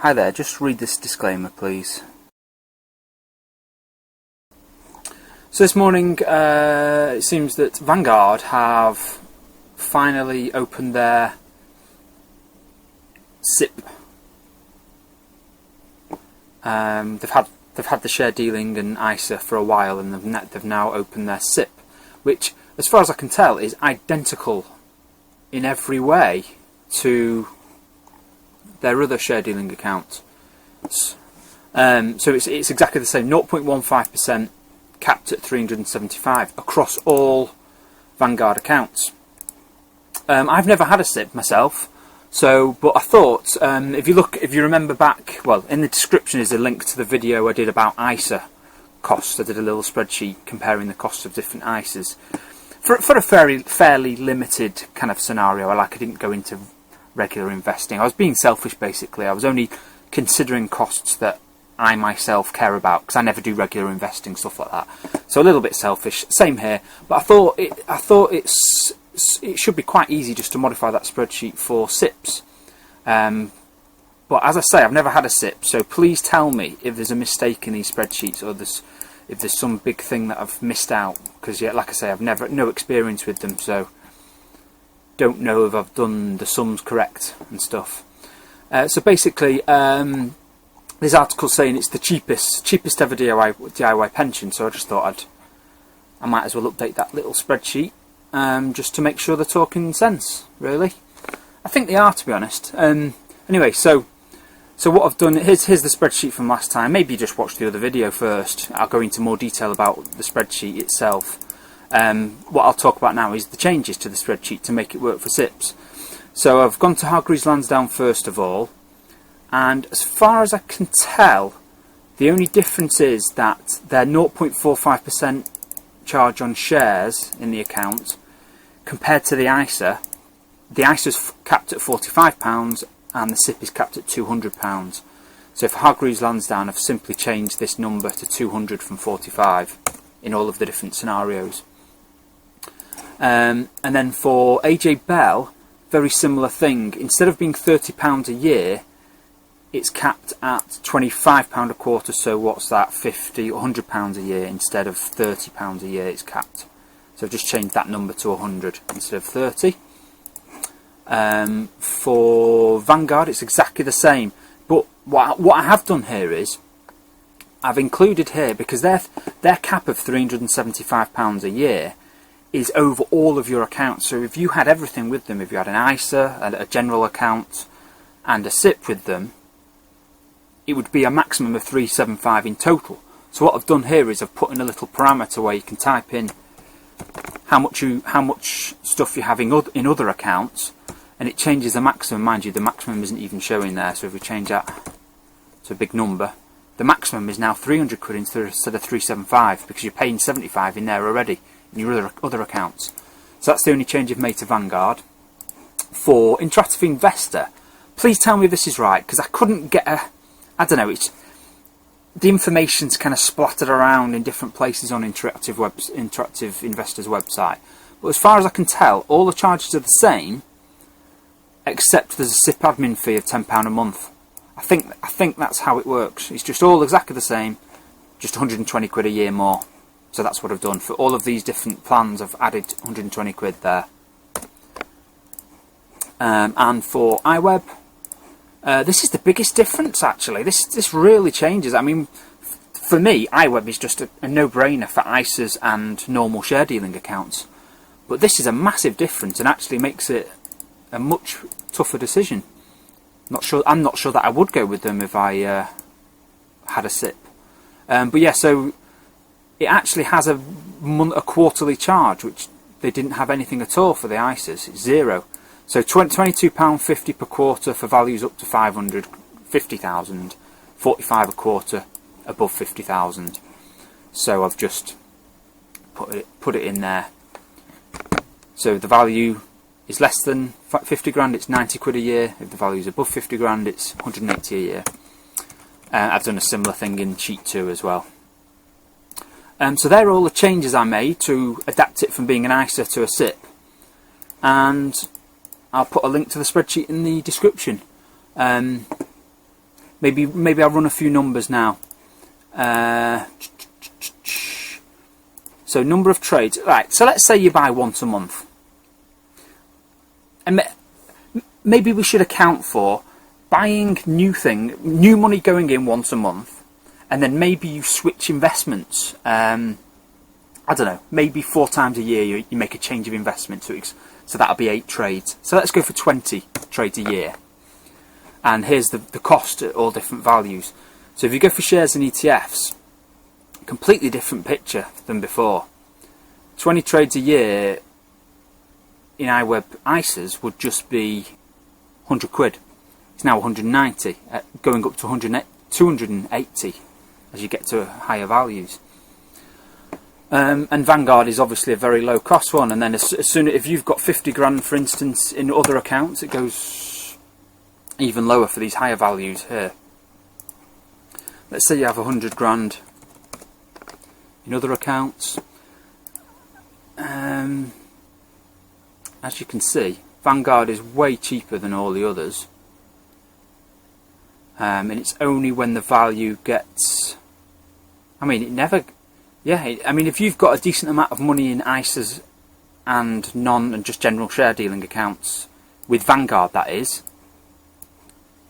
Hi there, just read this disclaimer please. So this morning it seems that Vanguard have finally opened their SIPP. They've had the share dealing and ISA for a while, and they've now opened their SIPP, which as far as I can tell is identical in every way to their other share dealing accounts. So it's exactly the same, 0.15% capped at 375 across all Vanguard accounts. I've never had a SIPP myself, but I thought if you remember back, well, in the description is a link to the video I did about ISA costs. I did a little spreadsheet comparing the costs of different ISAs for a fairly limited kind of scenario. I didn't go into regular investing. I was being selfish basically. I was only considering costs that I myself care about, because I never do regular investing, stuff like that. So a little bit selfish. Same here, but I thought it should be quite easy just to modify that spreadsheet for SIPPs. But as I say, I've never had a SIPP, so please tell me if there's a mistake in these spreadsheets, or if there's some big thing that I've missed out, because yeah, like I say, I've no experience with them, so don't know if I've done the sums correct and stuff. So basically, this article's saying it's the cheapest ever DIY pension, so I just thought I might as well update that little spreadsheet just to make sure they're talking sense, really. I think they are, to be honest. Anyway, so what I've done, here's the spreadsheet from last time. Maybe you just watch the other video first. I'll go into more detail about the spreadsheet itself. What I'll talk about now is the changes to the spreadsheet to make it work for SIPPs. So I've gone to Hargreaves Lansdown first of all, and as far as I can tell, the only difference is that their 0.45% charge on shares in the account compared to the ISA's capped at £45 and the SIPP is capped at £200. So for Hargreaves Lansdown, I've simply changed this number to 200 from 45 in all of the different scenarios. And then for AJ Bell, very similar thing. Instead of being £30 a year, it's capped at £25 a quarter. So what's that? £50 or £100 a year instead of £30 a year. It's capped. So I've just changed that number to 100 instead of 30. For Vanguard, it's exactly the same. But what I have done here is I've included here, because their cap of £375 a year is over all of your accounts. So if you had everything with them, if you had an ISA, a general account and a SIPP with them, it would be a maximum of 375 in total. So what I've done here is I've put in a little parameter where you can type in how much stuff you have in other accounts, and it changes the maximum. Mind you, the maximum isn't even showing there, so if we change that to a big number, the maximum is now 300 quid instead of 375, because you're paying 75 in there already in your other accounts. So that's the only change I've made to Vanguard. For Interactive Investor, please tell me if this is right, because I couldn't get I don't know, the information's kind of splattered around in different places on Interactive Investor's website. But as far as I can tell, all the charges are the same, except there's a SIPP admin fee of £10 a month. I think that's how it works. It's just all exactly the same, just 120 quid a year more. So that's what I've done. For all of these different plans, I've added 120 quid there. And for iWeb, this is the biggest difference actually. This really changes. I mean, for me, iWeb is just a no-brainer for ISAs and normal share dealing accounts. But this is a massive difference and actually makes it a much tougher decision. I'm not sure that I would go with them if I had a SIPP. But yeah, so it actually has a quarterly charge, which they didn't have anything at all for the ISAs. It's zero. So £22.50 per quarter for values up to 500, 50,000, 45 a quarter above 50,000. So I've just put it in there. So the value is less than 50 grand, it's 90 quid a year. If the value is above 50 grand, it's 180 a year. I've done a similar thing in sheet 2 as well. So they're all the changes I made to adapt it from being an ISA to a SIPP. And I'll put a link to the spreadsheet in the description. Maybe I'll run a few numbers now. So number of trades. Right, so let's say you buy once a month. And maybe we should account for buying new money going in once a month, and then maybe you switch investments. I don't know, maybe 4 times a year you make a change of investment, so that'll be 8 trades. So let's go for 20 trades a year. And here's the cost at all different values. So if you go for shares and ETFs, completely different picture than before. 20 trades a year in iWeb ISAs would just be 100 quid. It's now 190, going up to 280 as you get to higher values. And Vanguard is obviously a very low cost one, and then as soon if you've got 50 grand for instance in other accounts, it goes even lower for these higher values here. Let's say you have 100 grand in other accounts. As you can see, Vanguard is way cheaper than all the others, and it's only when the value gets, I mean it never, yeah, I mean if you've got a decent amount of money in ISAs and and just general share dealing accounts with Vanguard, that is,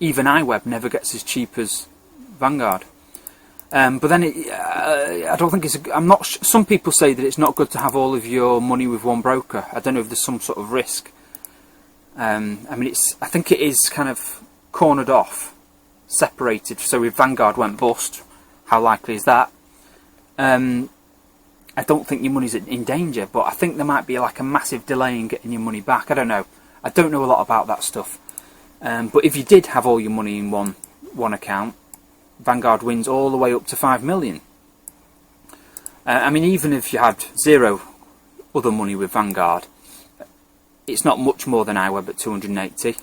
even iWeb never gets as cheap as Vanguard. But then I don't think I'm not. Some people say that it's not good to have all of your money with one broker. I don't know if there's some sort of risk. I mean, I think it is kind of cornered off, separated. So if Vanguard went bust, how likely is that? I don't think your money's in danger, but I think there might be like a massive delay in getting your money back. I don't know. I don't know a lot about that stuff. But if you did have all your money in one account, Vanguard wins all the way up to 5 million. I mean, even if you had 0 other money with Vanguard, it's not much more than iWeb at 280.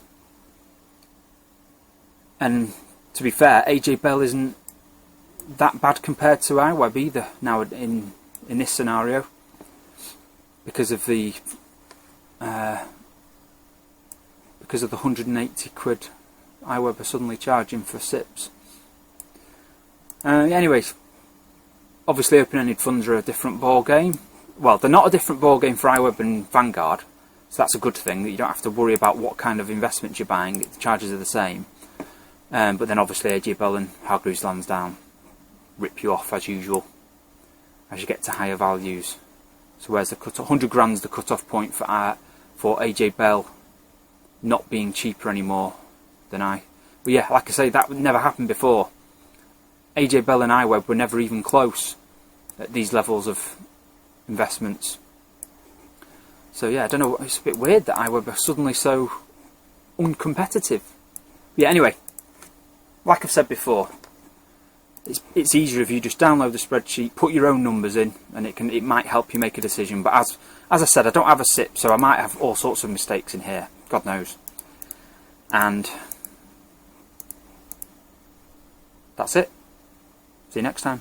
And to be fair, AJ Bell isn't that bad compared to iWeb either now in this scenario, because of the 180 quid iWeb are suddenly charging for SIPPs. Anyways, obviously open-ended funds are a different ball game. Well, they're not a different ball game for iWeb and Vanguard, so that's a good thing, that you don't have to worry about what kind of investments you're buying. The charges are the same. But then obviously AJ Bell and Hargreaves Lansdown rip you off as usual as you get to higher values. So where's the cut? 100 grand's the cut-off point for AJ Bell not being cheaper anymore than I. But yeah, like I say, that would never happen before. AJ Bell and iWeb were never even close at these levels of investments. So yeah, I don't know, it's a bit weird that iWeb are suddenly so uncompetitive. Yeah, anyway, like I've said before, it's easier if you just download the spreadsheet, put your own numbers in, and it might help you make a decision. But as I said, I don't have a SIP, so I might have all sorts of mistakes in here, God knows. And that's it. See you next time.